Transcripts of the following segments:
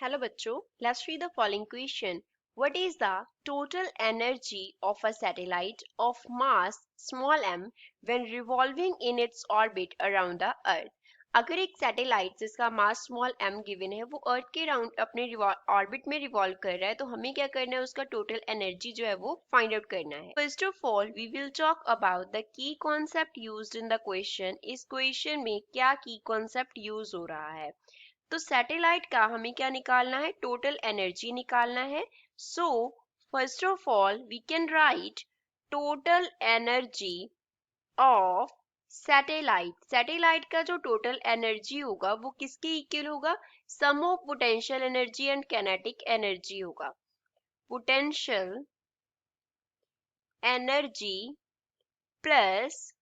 Hello bachcho, let's read the following question. What is the total energy of a satellite of mass small m when revolving in its orbit around the earth? अगर एक satellite जिसका mass small m given है वो अर्थ के round अपने orbit में revolve कर रहा है तो हमें क्या करना है उसका टोटल एनर्जी जो है वो फाइंड आउट करना है. First of all we will talk about the key concept used in the question. इस क्वेश्चन में क्या की कॉन्सेप्ट यूज हो रहा है. तो सैटेलाइट का हमें क्या निकालना है, टोटल एनर्जी निकालना है. So first of all we can write total energy of satellite. Satellite का जो टोटल एनर्जी होगा वो किसके इक्वल होगा, sum of potential energy and kinetic energy होगा. Potential energy plus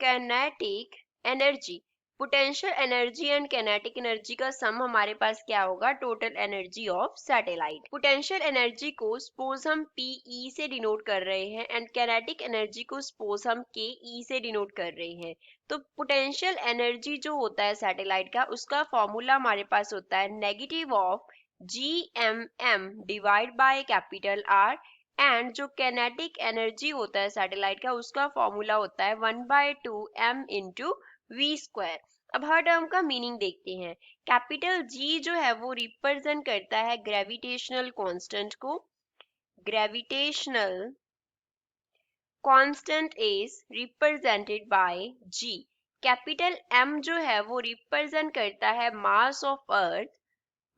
kinetic energy. Potential energy and kinetic energy का sum हमारे पास क्या होगा, total energy of satellite. Potential energy को सपोज हम PE से डिनोट कर रहे हैं एंड काइनेटिक एनर्जी को सपोज हम KE से डिनोट कर रहे हैं. तो पोटेंशियल एनर्जी जो होता है सैटेलाइट का उसका फॉर्मूला हमारे पास होता है negative of GMM divide by capital R and जो काइनेटिक एनर्जी होता है सैटेलाइट का उसका फॉर्मूला होता है 1/2m इंटू वी स्क्वायर. अब हर टर्म का मीनिंग देखते हैं. कैपिटल G जो है वो रिप्रेजेंट करता है ग्रेविटेशनल कांस्टेंट को. Gravitational constant is represented by G. Capital M जो है वो रिप्रेजेंट करता है mass of earth.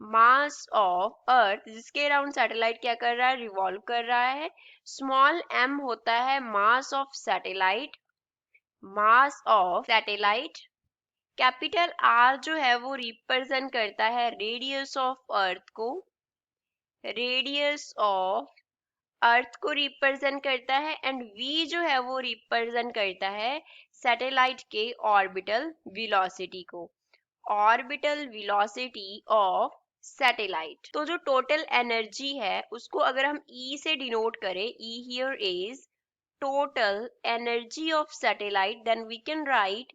Mass of earth जिसके अराउंड सैटेलाइट क्या कर रहा है, रिवॉल्व कर रहा है. स्मॉल m होता है mass of satellite. Mass of satellite. Capital R जो है वो रिप्रेजेंट करता है रेडियस ऑफ अर्थ को. रेडियस ऑफ अर्थ को रिप्रेजेंट करता है एंड V जो है वो रिप्रेजेंट करता है सैटेलाइट के ऑर्बिटल वेलोसिटी को. Orbital velocity of satellite. तो जो टोटल एनर्जी है उसको अगर हम E से डिनोट करें, E here is total energy of satellite, then we can write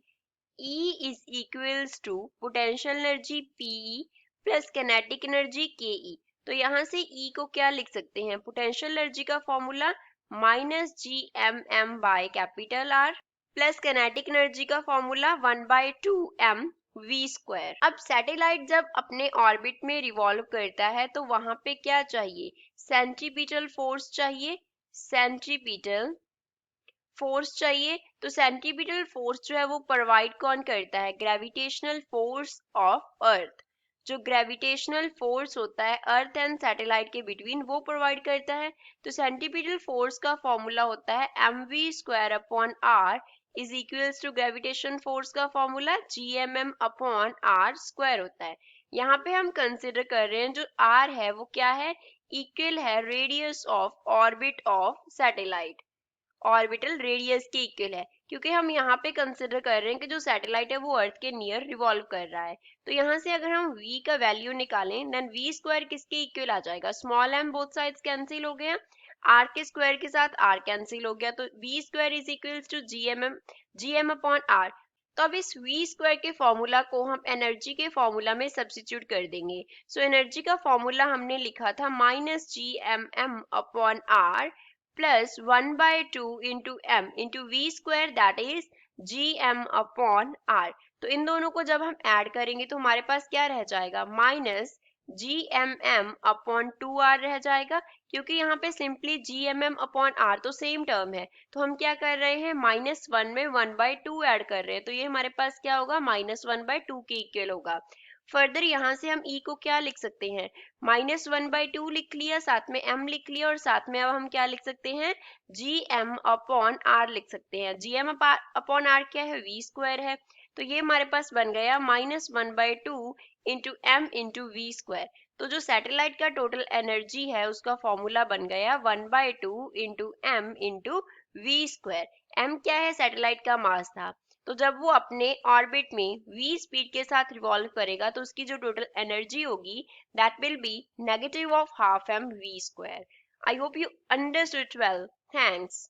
E is equals to potential energy PE plus kinetic energy KE. तो यहाँ से E को क्या लिख सकते हैं, पोटेंशियल एनर्जी का formula -GMM by capital R plus kinetic energy का फॉर्मूला 1/2m वी स्क्वायर. अब सैटेलाइट जब अपने ऑर्बिट में रिवॉल्व करता है तो वहां पे क्या चाहिए, सेंट्रीपिटल फोर्स चाहिए. सेंट्रीपिटल फोर्स चाहिए. तो सेंट्रीपिटल फोर्स जो है वो प्रोवाइड कौन करता है, ग्रेविटेशनल फोर्स ऑफ अर्थ. जो ग्रेविटेशनल फोर्स होता है अर्थ एंड सैटेलाइट के बिटवीन वो प्रोवाइड करता है. तो सेंट्रीपिटल फोर्स का फॉर्मूला होता है mv² is equals to gravitation force का फॉर्मूला GMM/R² होता है. यहाँ पे हम कंसिडर कर रहे हैं जो R है वो क्या है, इक्वल है radius of orbit of satellite. Orbital radius के इक्वल है क्योंकि हम यहाँ पे कंसिडर कर रहे हैं कि जो सैटेलाइट है वो अर्थ के नियर रिवॉल्व कर रहा है. तो यहाँ से अगर हम V का वैल्यू निकालें देन V² किसके इक्वल आ जाएगा, small m both sides cancel हो गया, R के स्क्वायर के साथ R कैंसिल हो गया. तो V² is equals to GM/R. तो अब इस V² के फॉर्मूला को हम एनर्जी के फॉर्मूला में सब्स्टिट्यूट कर देंगे. सो एनर्जी का फॉर्मूला हमने लिखा था -GMM/R plus 1/2 into m into v² that is GM/R. तो इन दोनों को जब हम ऐड करेंगे तो हमारे पास क्या रह जाएगा, -GMM/2R रह जाएगा. क्योंकि यहाँ पे सिंपली GMM/R तो सेम टर्म है तो हम क्या कर रहे हैं, -1 में 1/2 ऐड कर रहे हैं. तो ये हमारे पास क्या होगा, -1/2 के इक्वल होगा. फर्दर यहाँ से हम E को क्या लिख सकते हैं, -1/2 लिख लिया, साथ में m लिख लिया और साथ में अब हम क्या लिख सकते हैं, GM/R लिख सकते हैं. GM/R क्या है, V² है. तो ये हमारे पास बन गया -1/2 इंटू m इंटू V². तो जो सैटेलाइट का टोटल एनर्जी है उसका फॉर्मूला बन गया 1/2 into m into V². m क्या है, सैटेलाइट का मास था. तो जब वो अपने ऑर्बिट में v स्पीड के साथ रिवॉल्व करेगा तो उसकी जो टोटल एनर्जी होगी that will be -12m v². I hope you understood well. Thanks.